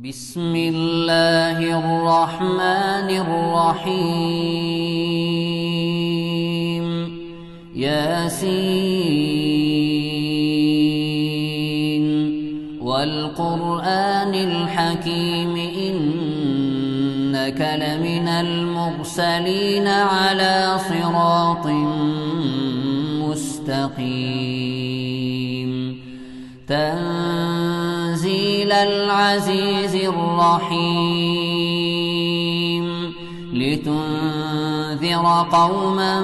بسم الله الرحمن الرحيم ياسين والقرآن الحكيم إنك لمن المرسلين على صراط مستقيم تنزيل العزيز الرحيم لتنذر قوما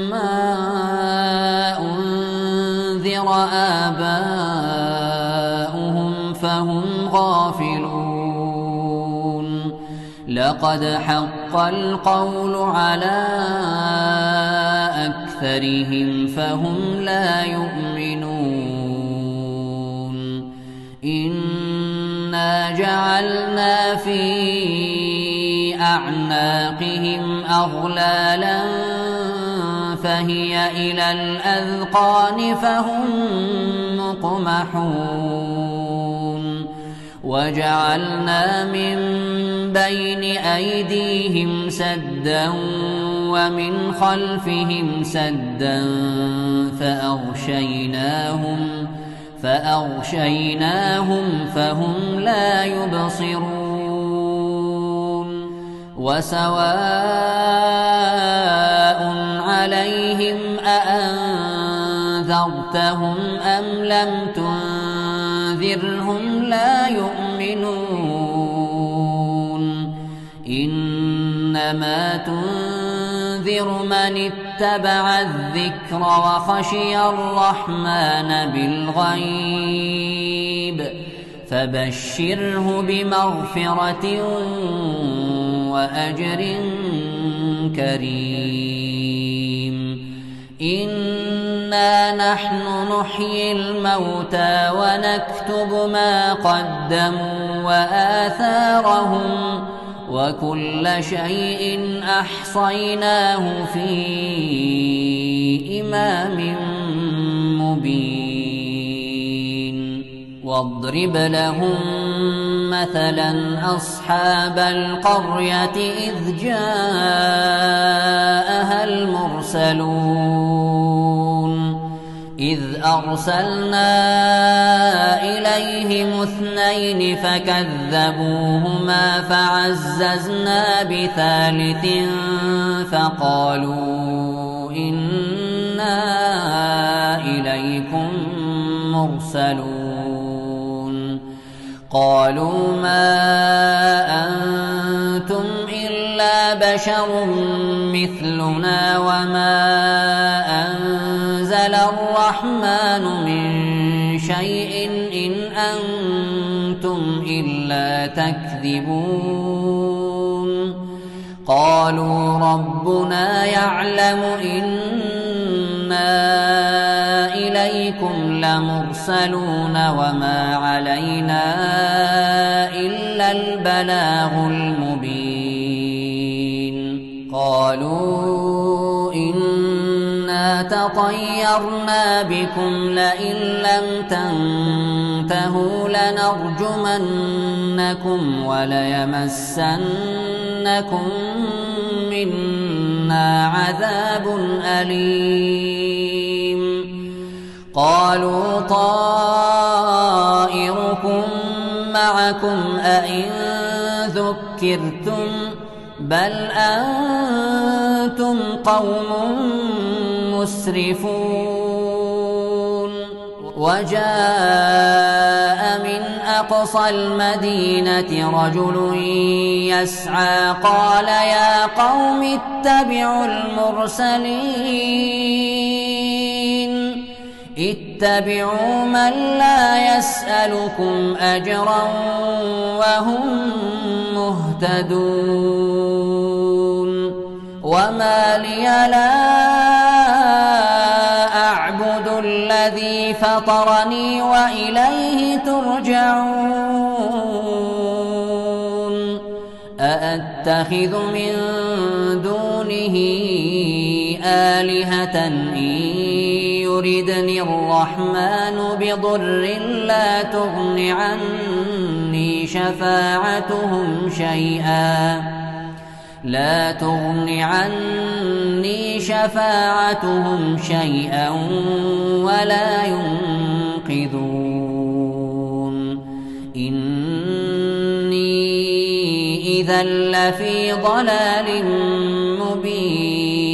ما أنذر آباؤهم فهم غافلون لقد حق القول على أكثرهم فهم لا يؤمنون إنا جعلنا في أعناقهم أغلالا فهي إلى الأذقان فهم مقمحون وجعلنا من بين أيديهم سدا ومن خلفهم سدا فأغشيناهم فهم لا يبصرون وسواء عليهم أأنذرتهم أم لم تنذرهم لا يؤمنون إنما تنذر من اتبع الذكر وخشي الرحمن بالغيب فبشره بمغفرة وأجر كريم إنا نحن نحيي الموتى ونكتب ما قدموا وآثارهم وكل شيء أحصيناه في إمام مبين واضرب لهم مثلا أصحاب القرية إذ جاءها المرسلون إذ أرسلنا إليهم اثنين فكذبوهما فعززنا بثالث فقالوا إنا إليكم مرسلون قالوا ما أنتم إلا بشر مثلنا وما أنزل الرحمن من شيء إن أنتم إلا تكذبون قالوا ربنا يعلم إنا إليكم لمرسلون وما علينا إلا البلاغ المبين قالوا إنا تطيرنا بكم لئن لم تنتهوا لنرجمنكم وليمسنكم منا عذاب أليم قالوا طائركم معكم أئن ذكرتم بل أنتم قوم مسرفون وجاء من أقصى المدينة رجل يسعى قال يا قوم اتبعوا المرسلين اتبعوا من لا يسألكم أجرا وهم مهتدون وما لي لا أعبد الذي فطرني وإليه ترجعون أأتخذ من دونه آلهة إن يردني الرحمن بضر لا تغن عني شفاعتهم شيئا لا تغن عني شفاعتهم شيئا ولا ينقذون إني إذا لفي ضلال مبين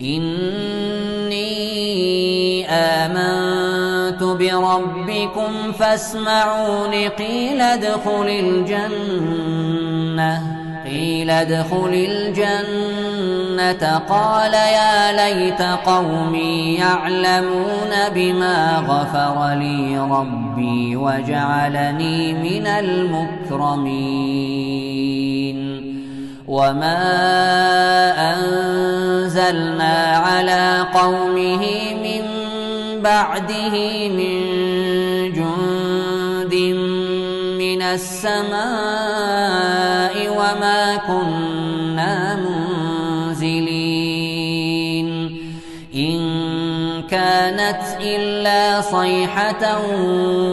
إني آمنت بربكم فاسمعون قيل ادخل الجنة قال يا ليت قومي يعلمون بما غفر لي ربي وجعلني من المكرمين وما أنزلنا على قومه من بعده من جند من السماء وما كنا منزلين إن كانت إلا صيحة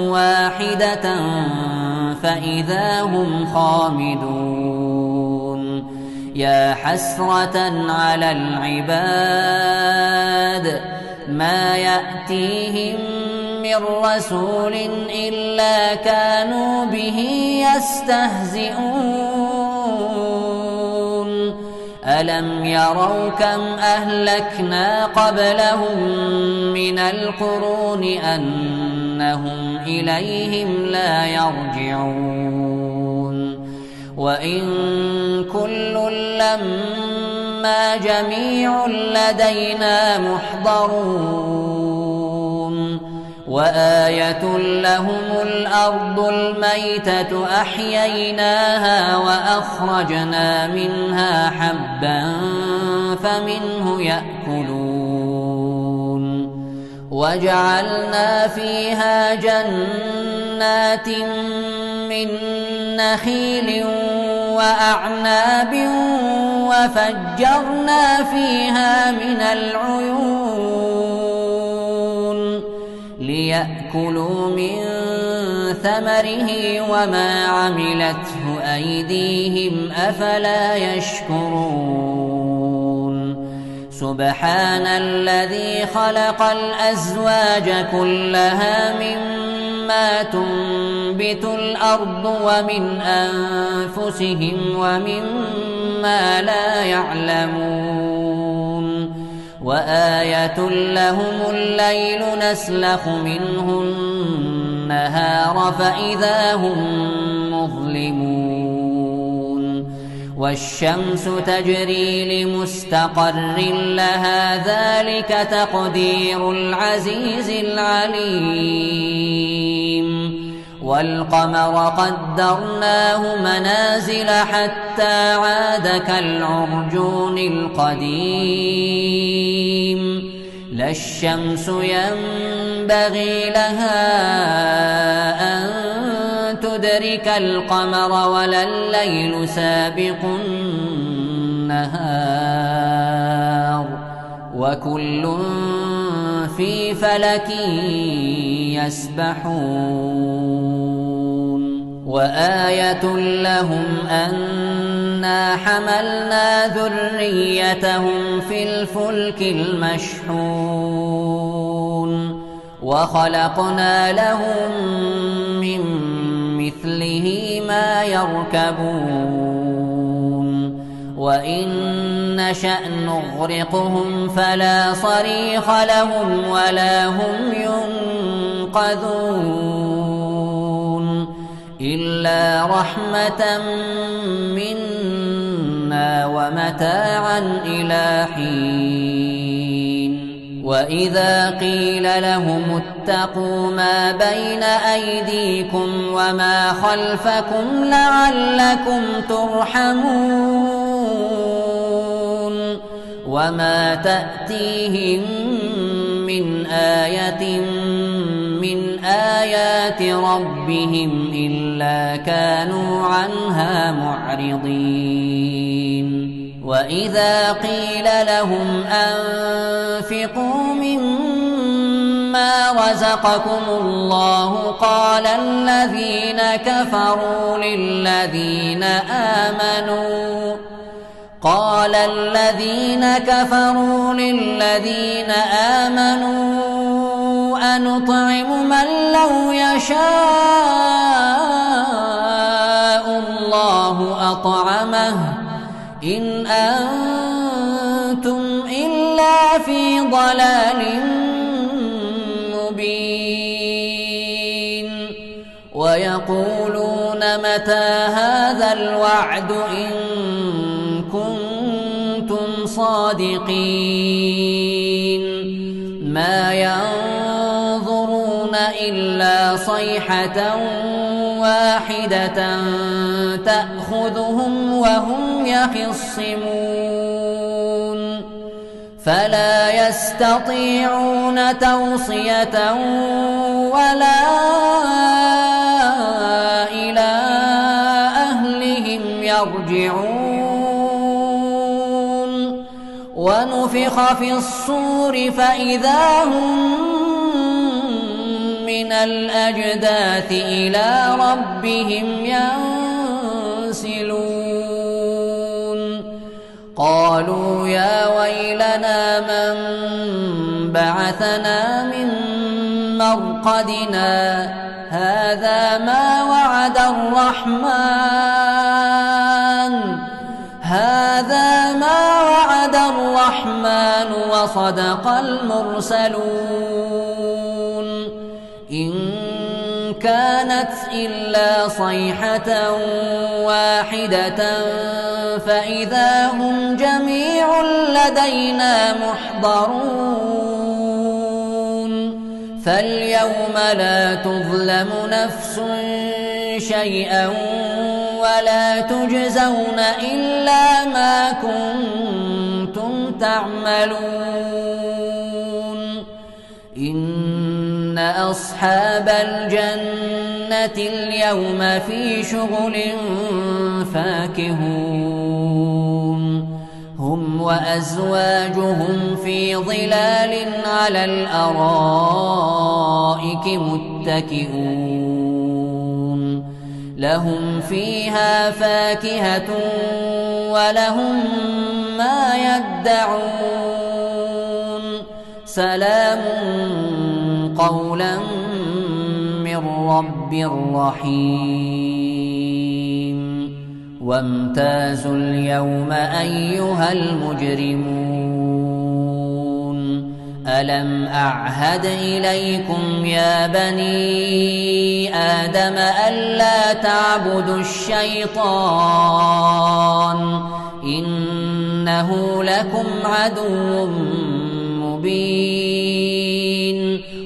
واحدة فإذا هم خامدون يا حسرة على العباد ما يأتيهم من رسول إلا كانوا به يستهزئون ألم يروا كم أهلكنا قبلهم من القرون أنهم إليهم لا يرجعون وإن كل لما جميع لدينا محضرون وآية لهم الأرض الميتة أحييناها وأخرجنا منها حبا فمنه يأكلون وجعلنا فيها جنات من نخيل وأعناب وفجرنا فيها من العيون ليأكلوا من ثمره وما عملته أيديهم أفلا يشكرون سبحان الذي خلق الأزواج كلها مما تنبت الأرض ومن أنفسهم ومما لا يعلمون وآية لهم الليل نسلخ منه النهار فإذا هم مظلمون والشمس تجري لمستقر لها ذلك تقدير العزيز العليم والقمر قدرناه منازل حتى عاد كالعرجون القديم لا الشمس ينبغي لها أن تدرك القمر ولا الليل سابق النهار وكل في فلك يسبحون وآية لهم أنا حملنا ذريتهم في الفلك المشحون وخلقنا لهم من مثله ما يركبون وإن نشأ نغرقهم فلا صريخ لهم ولا هم ينقذون إلا رحمة منا ومتاعا إلى حين وإذا قيل لهم اتقوا ما بين أيديكم وما خلفكم لعلكم ترحمون وما تأتيهم من آية من آيات ربهم إلا كانوا عنها معرضين وإذا قيل لهم أنفقوا مما مما رزقكم الله قال الذين كفروا للذين آمنوا أنطعم من لو يشاء الله أطعمه إن أنتم إلا في ضلال مبين ويقولون متى هذا الوعد إن كنتم صادقين ما ينظرون إلا صيحة واحدة تأخذهم وهم يخصمون فلا يستطيعون توصية ولا إلى أهلهم يرجعون ونفخ في الصور فإذا هم من الأجداث إلى ربهم ينسلون قالوا يا ويلنا من بعثنا من مرقدنا هذا ما وعد الرحمن وصدق المرسلون إن كانت إلا صيحة واحدة فإذا هم جميع لدينا محضرون فاليوم لا تظلم نفس شيئا ولا تجزون إلا ما كنتم تعملون إن أصحاب الجنة اليوم في شغل فاكهون هم وأزواجهم في ظلال على الأرائك متكئون لهم فيها فاكهة ولهم ما يدعون سلام قولا من رب رحيم وامتازوا اليوم أيها المجرمون ألم أعهد إليكم يا بني آدم ألا تعبدوا الشيطان إنه لكم عدو مبين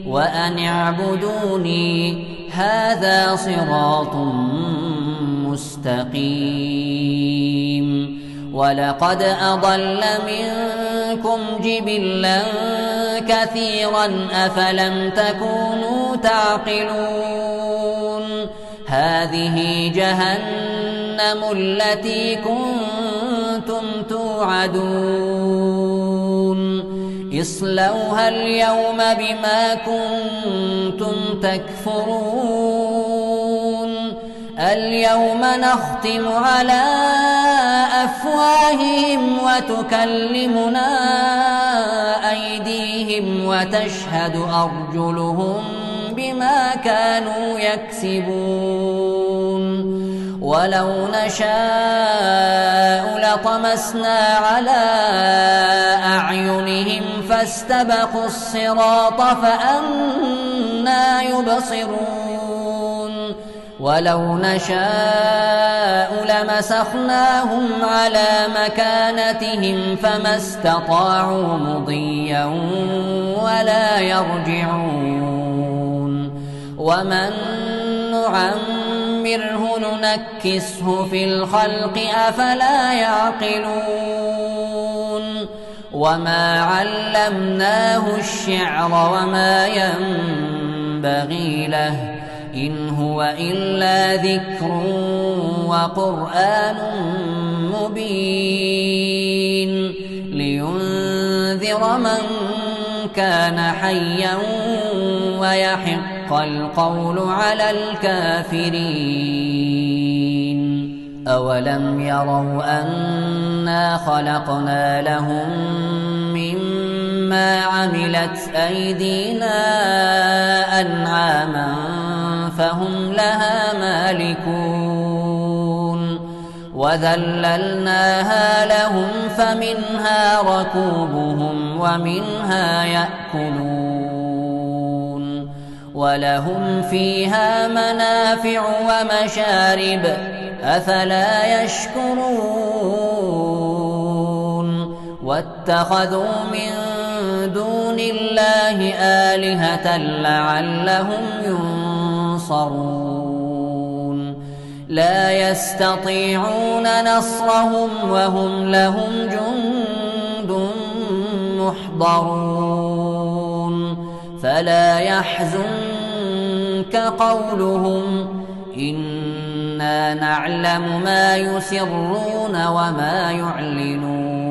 وأن اعبدوني هذا صراط مستقيم ولقد أضل منكم جبلا كثيرا أفلم تكونوا تعقلون هذه جهنم التي كنتم توعدون اصلوها اليوم بما كنتم تكفرون اليوم نختم على أفواههم وتكلمنا أيديهم وتشهد أرجلهم بما كانوا يكسبون ولو نشاء لطمسنا على أعينهم فاستبقوا الصراط فأنى يبصرون ولو نشاء لمسخناهم على مكانتهم فما استطاعوا مضيا ولا يرجعون ومن نعمره ننكسه في الخلق أفلا يعقلون وما علمناه الشعر وما ينبغي له إن هو إلا ذكر وقرآن مبين لينذر من كان حيا ويحق القول على الكافرين. أولم يروا أنا خلقنا لهم مما عملت أيدينا أنعاما فهم لها مالكون وذللناها لهم فمنها ركوبهم ومنها يأكلون ولهم فيها منافع ومشارب أفلا يشكرون واتخذوا من دون الله آلهة لعلهم ينصرون لا يستطيعون نصرهم وهم لهم جند محضرون فلا يحزنك قولهم إنا نعلم ما يسرون وما يعلنون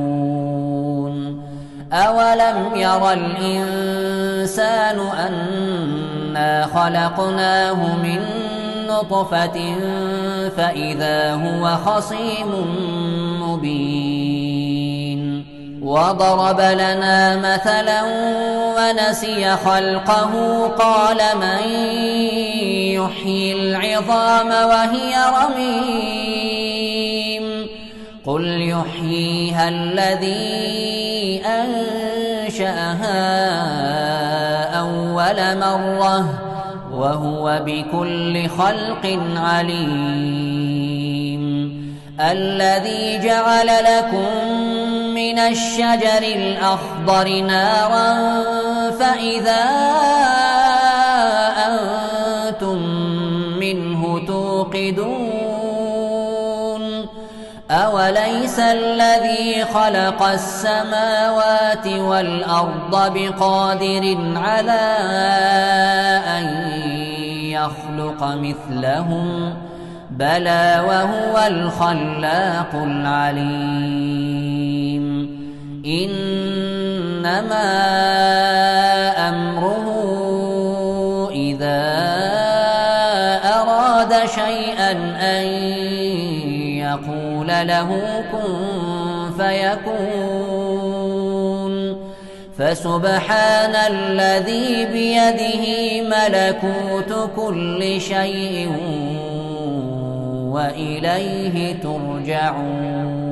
أولم ير الإنسان أنا خلقناه من نطفة فإذا هو خصيم مبين وضرب لنا مثلا ونسي خلقه قال من يحيي العظام وهي رميم قل يحييها الذي أنشأها أول مرة وهو بكل خلق عليم الذي جعل لكم من الشجر الأخضر نارا فإذا أنتم منه توقدون أوليس الذي خلق السماوات والأرض بقادر على أن يخلق مثلهم بلى وهو الخلاق العليم إنما أمره إذا أراد شيئا أن يقول له كن فيكون فسبحان الذي بيده ملكوت كل شيء وإليه ترجعون.